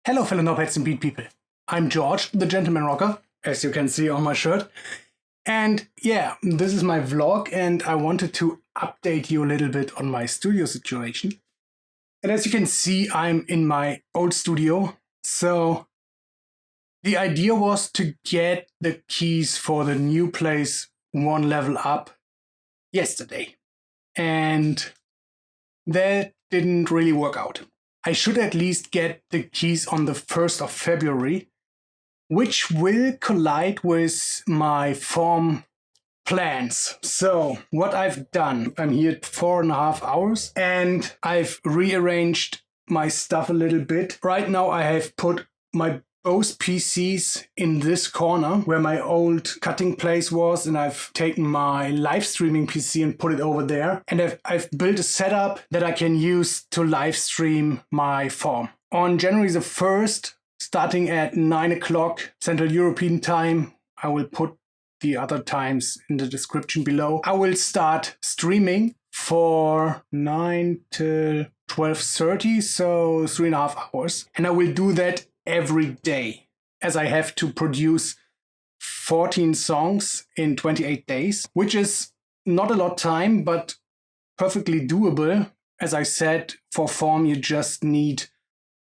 Hello fellow knobheads and beat people. I'm George, the Gentleman Rocker, as you can see on my shirt. And yeah, this is my vlog and I wanted to update you a little bit on my studio situation. And as you can see, I'm in my old studio. So the idea was to get the keys for the new place one level up yesterday. And that didn't really work out. I should at least get the keys on the 1st of February, which will collide with my FAWM plans. So what I've done, I'm here 4.5 hours and I've rearranged my stuff a little bit. Right now I have put my both PCs in this corner where my old cutting place was, and I've taken my live streaming PC and put it over there. And I've built a setup that I can use to live stream my FAWM. On January the 1st, starting at 9 o'clock Central European time, I will put the other times in the description below. I will start streaming for 9 till 12:30, so 3.5 hours. And I will do that every day, as I have to produce 14 songs in 28 days, which is not a lot of time, but perfectly doable. As I said, for FAWM, you just need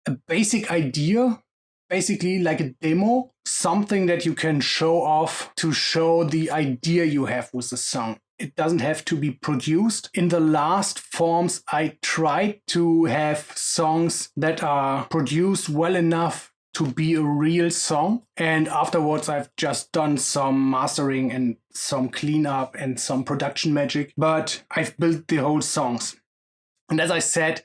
a basic idea, basically like a demo, something that you can show off to show the idea you have with the song. It doesn't have to be produced. In the last FAWMs, I tried to have songs that are produced well enough to be a real song. And afterwards, I've just done some mastering and some cleanup and some production magic. But I've built the whole songs. And as I said,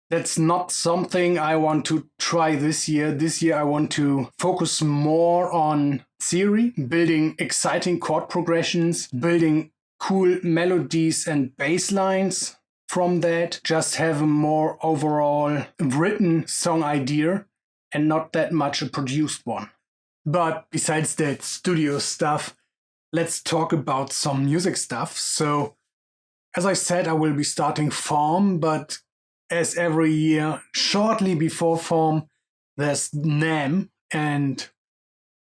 that's not something I want to try this year. This year, I want to focus more on theory, building exciting chord progressions, building cool melodies and bass lines from that. Just have a more overall written song idea and not that much a produced one. But besides that studio stuff, let's talk about some music stuff. So, as I said, I will be starting FAWM, but as every year, shortly before FAWM, there's NAMM. And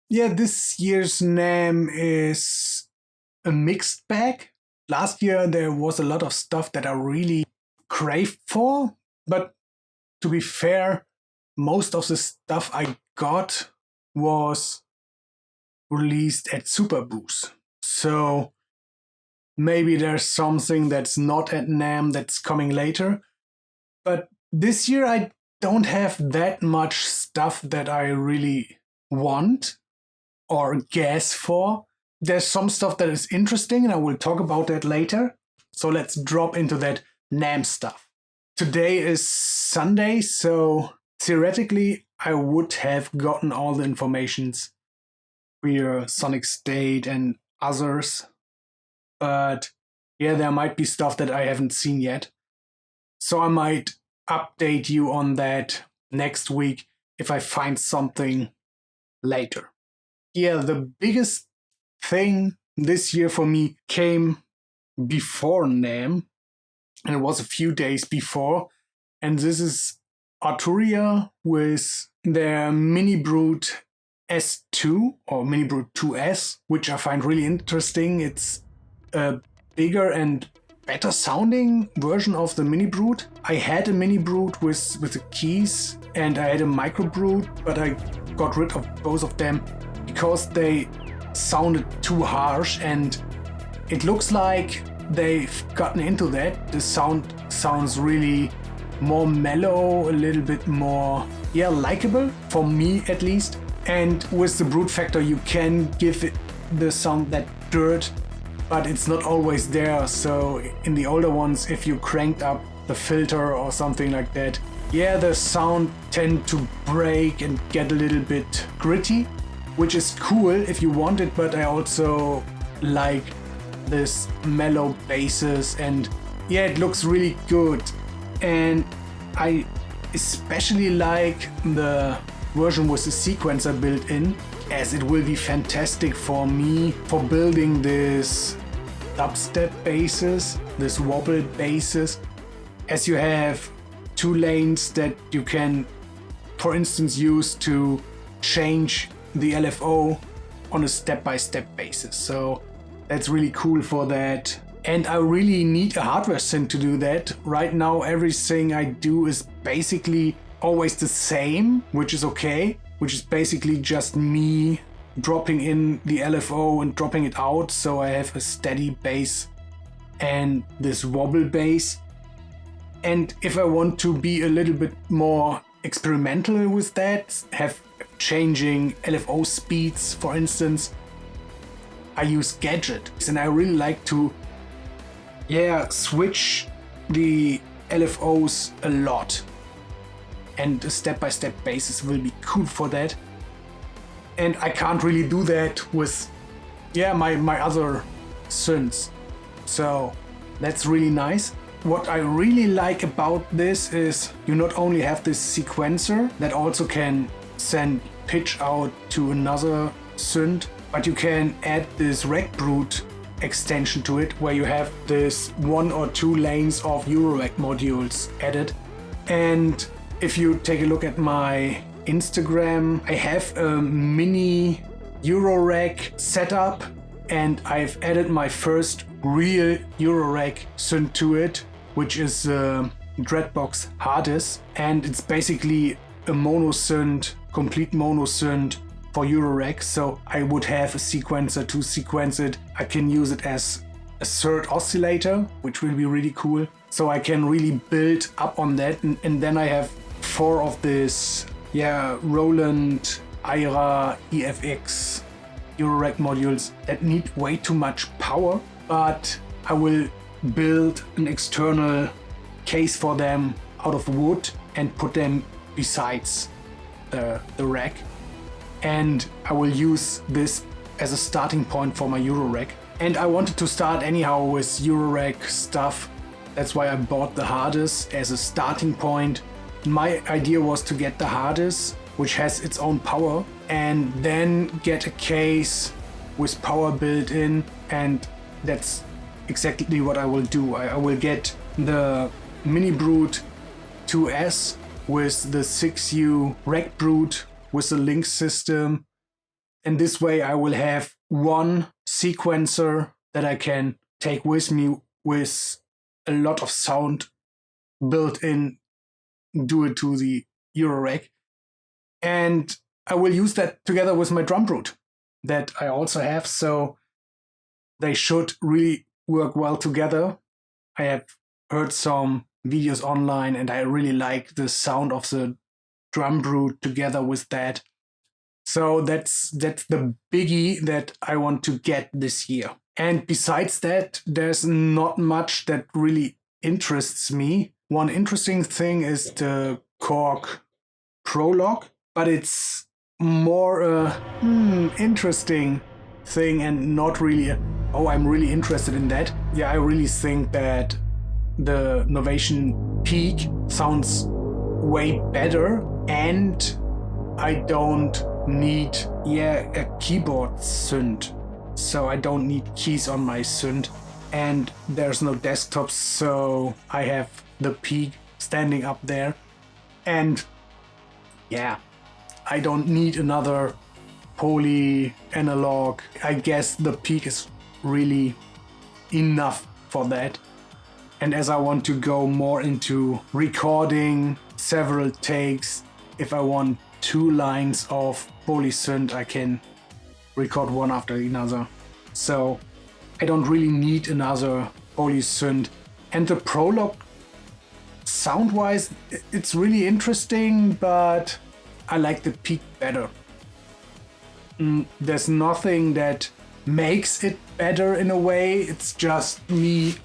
yeah, this year's NAMM is a mixed bag. Last year there was a lot of stuff that I really craved for, but to be fair, most of the stuff I got was released at Super Boost. So maybe there's something that's not at NAMM that's coming later. But this year I don't have that much stuff that I really want or guess for. There's some stuff that is interesting and I will talk about that later. So let's drop into that NAMM stuff. Today is Sunday, so theoretically I would have gotten all the informations via Sonic State and others. But yeah, there might be stuff that I haven't seen yet. So I might update you on that next week if I find something later. Yeah, the biggest thing this year for me came before NAMM, and it was a few days before, and this is Arturia with their Mini Brute S2 or Mini Brute 2S, which I find really interesting. It's a bigger and better sounding version of the Mini Brute. I had a Mini Brute with the keys and I had a Micro Brute, but I got rid of both of them because they sounded too harsh, and it looks like they've gotten into that. The sound sounds really more mellow, a little bit more, likable, for me at least. And with the Brute Factor you can give it the sound that dirt, but it's not always there. So in the older ones, if you cranked up the filter or something like that, the sound tend to break and get a little bit gritty, which is cool if you want it, but I also like this mellow basses, and it looks really good. And I especially like the version with the sequencer built in, as it will be fantastic for me for building this dubstep basses, this wobble basses, as you have two lanes that you can for instance, use to change the LFO on a step-by-step basis. So that's really cool for that. And I really need a hardware sync to do that. Right now, everything I do is basically always the same, which is okay, which is basically just me dropping in the LFO and dropping it out. So I have a steady bass and this wobble bass. And if I want to be a little bit more experimental with that, have changing LFO speeds, for instance, I use gadgets. And I really like to switch the LFOs a lot, and a step-by-step basis will be cool for that. And I can't really do that with my other synths, so that's really nice. What I really like about this is you not only have this sequencer that also can send pitch out to another synth, but you can add this rack brute extension to it, where you have this 1 or 2 lanes of Eurorack modules added. And if you take a look at my Instagram, I have a mini Eurorack setup, and I've added my first real Eurorack synth to it, which is Dreadbox Hardest, and it's basically a mono synth, complete mono synth for Eurorack. So I would have a sequencer to sequence it. I can use it as a third oscillator, which will be really cool. So I can really build up on that. And then I have 4 of this Roland IRA EFX Eurorack modules that need way too much power, but I will build an external case for them out of wood and put them besides the rack. And I will use this as a starting point for my Eurorack. And I wanted to start anyhow with Eurorack stuff. That's why I bought the Hardest as a starting point. My idea was to get the Hardest, which has its own power, and then get a case with power built in. And that's exactly what I will do. I will get the Mini Brute 2S with the 6U Rack Brute with the link system, and this way I will have one sequencer that I can take with me with a lot of sound built in, do it to the Eurorack, and I will use that together with my drum brute that I also have, so they should really work well together. I have heard some videos online and I really like the sound of the drum brute together with that. So that's the biggie that I want to get this year. And besides that, there's not much that really interests me. One interesting thing is the Korg Prologue, but it's more interesting thing and not really I'm really interested in that. Yeah, I really think that the Novation Peak sounds way better, and I don't need a keyboard synth, so I don't need keys on my synth, and there's no desktop, so I have the Peak standing up there, and I don't need another poly analog. I guess the Peak is really enough for that. And as I want to go more into recording several takes, if I want 2 lines of poly synth, I can record one after another. So I don't really need another poly synth. And the Prologue, sound-wise, it's really interesting, but I like the Peak better. There's nothing that makes it better in a way. It's just me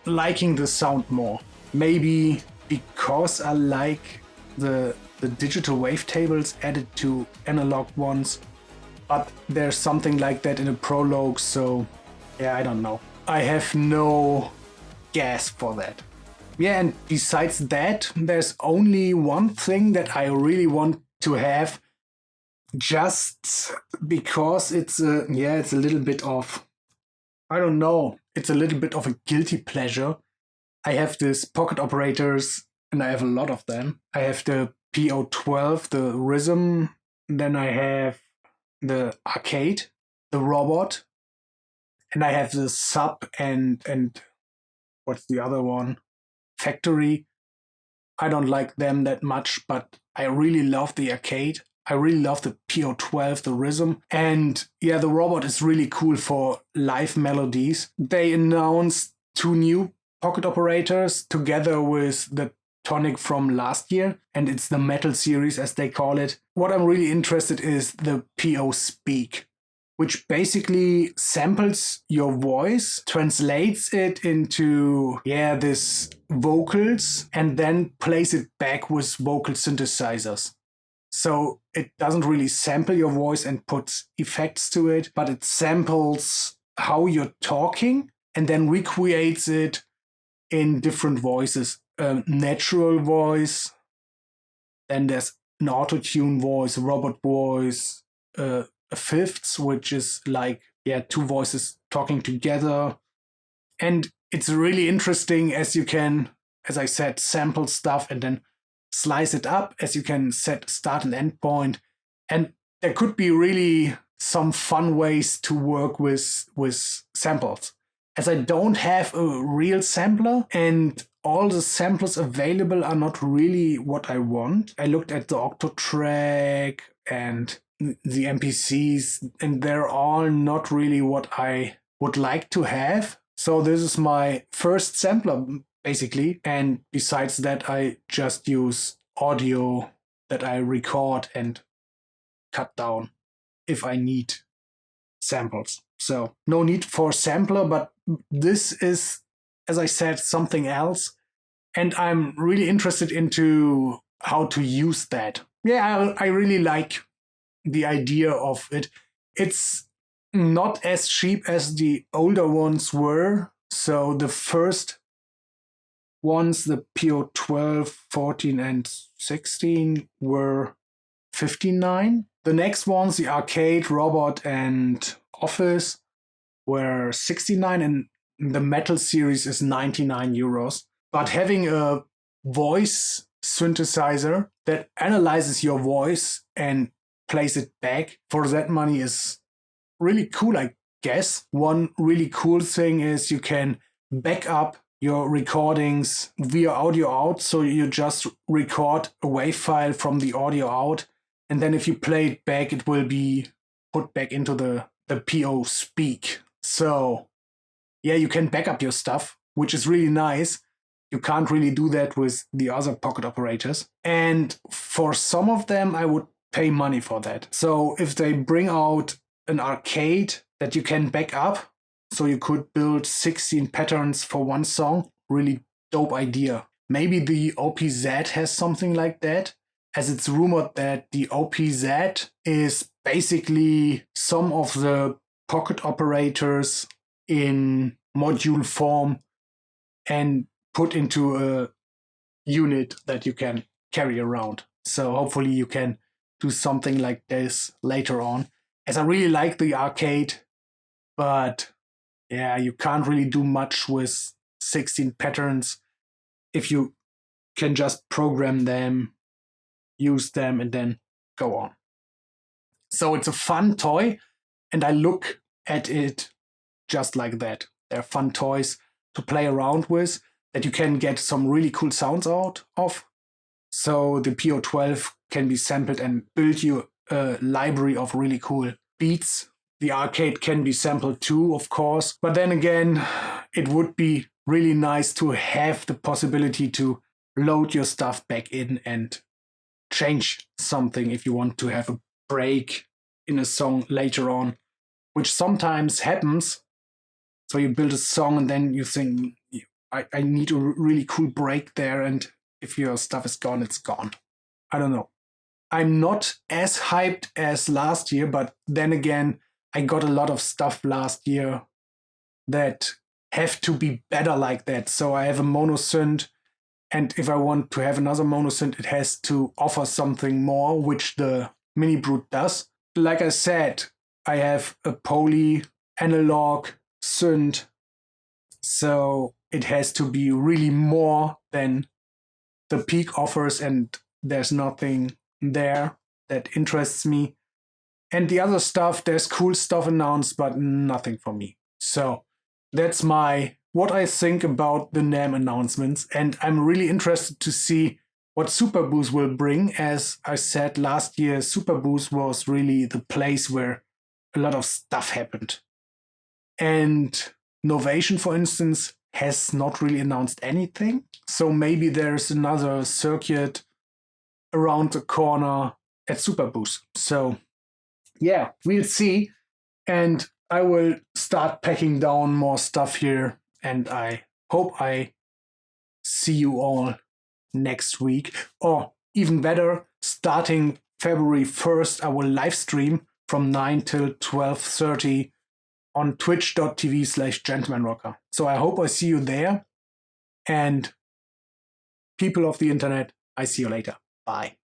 liking the sound more. Maybe because I like the digital wavetables added to analog ones, but there's something like that in a Prologue, so I don't know. I have no gas for that. And besides that, there's only one thing that I really want to have, just because it's a little bit of, I don't know, it's a little bit of a guilty pleasure. I have these pocket operators, and I have a lot of them. I have the PO12, the rhythm. Then I have the arcade, the robot, and I have the sub and what's the other one? Factory. I don't like them that much, but I really love the arcade. I really love the PO12, the rhythm. And yeah, the robot is really cool for live melodies. They announced 2 new pocket operators together with the tonic from last year, and it's the metal series as they call it. What I'm really interested is the PO Speak, which basically samples your voice, translates it into, this vocals, and then plays it back with vocal synthesizers. So it doesn't really sample your voice and puts effects to it, but it samples how you're talking and then recreates it in different voices. Natural voice, then there's an auto-tune voice, robot voice, fifths, which is like 2 voices talking together. And it's really interesting as you can, as I said, sample stuff and then slice it up, as you can set start and end point. And there could be really some fun ways to work with samples. As I don't have a real sampler and all the samples available are not really what I want. I looked at the Octotrack and the MPCs, and they're all not really what I would like to have. So this is my first sampler, basically. And besides that, I just use audio that I record and cut down if I need samples. So no need for sampler, but this is, as I said, something else. And I'm really interested into how to use that. Yeah, I really like the idea of it. It's not as cheap as the older ones were. So the first ones, the PO12, 14, and 16, were $59. The next ones, the arcade, robot, and office, were $69, and the metal series is €99. But having a voice synthesizer that analyzes your voice and plays it back for that money is really cool, I guess. One really cool thing is you can back up your recordings via audio out. So you just record a WAV file from the audio out. And then if you play it back, it will be put back into the PO Speak. So you can back up your stuff, which is really nice. You can't really do that with the other pocket operators. And for some of them, I would pay money for that. So if they bring out an arcade that you can back up, so you could build 16 patterns for one song, really dope idea. Maybe the OPZ has something like that, as it's rumored that the OPZ is basically some of the pocket operators in module form and put into a unit that you can carry around. So hopefully you can do something like this later on. As I really like the arcade, but you can't really do much with 16 patterns if you can just program them, use them, and then go on. So it's a fun toy, and I look at it just like that. They're fun toys to play around with that you can get some really cool sounds out of. So the PO12 can be sampled and build you a library of really cool beats. The arcade can be sampled too, of course. But then again, it would be really nice to have the possibility to load your stuff back in and change something if you want to have a break in a song later on, which sometimes happens. So you build a song and then you think, I need a really cool break there. And if your stuff is gone, it's gone. I don't know. I'm not as hyped as last year, but then again, I got a lot of stuff last year that have to be better like that. So I have a mono synth, and if I want to have another mono synth, it has to offer something more, which the Mini Brute does. Like I said, I have a poly analog synth, so it has to be really more than the Peak offers, and there's nothing there that interests me. And the other stuff, there's cool stuff announced, but nothing for me. So that's what I think about the NAMM announcements. And I'm really interested to see what Superboost will bring. As I said last year, Superboost was really the place where a lot of stuff happened. And Novation, for instance, has not really announced anything. So maybe there's another circuit around the corner at Superboost. So yeah, we'll see. And I will start packing down more stuff here. And I hope I see you all next week. Or even better, starting February 1st, I will live stream from 9 till 12:30 on twitch.tv/gentlemanrocker. So I hope I see you there. And people of the internet, I see you later. Bye.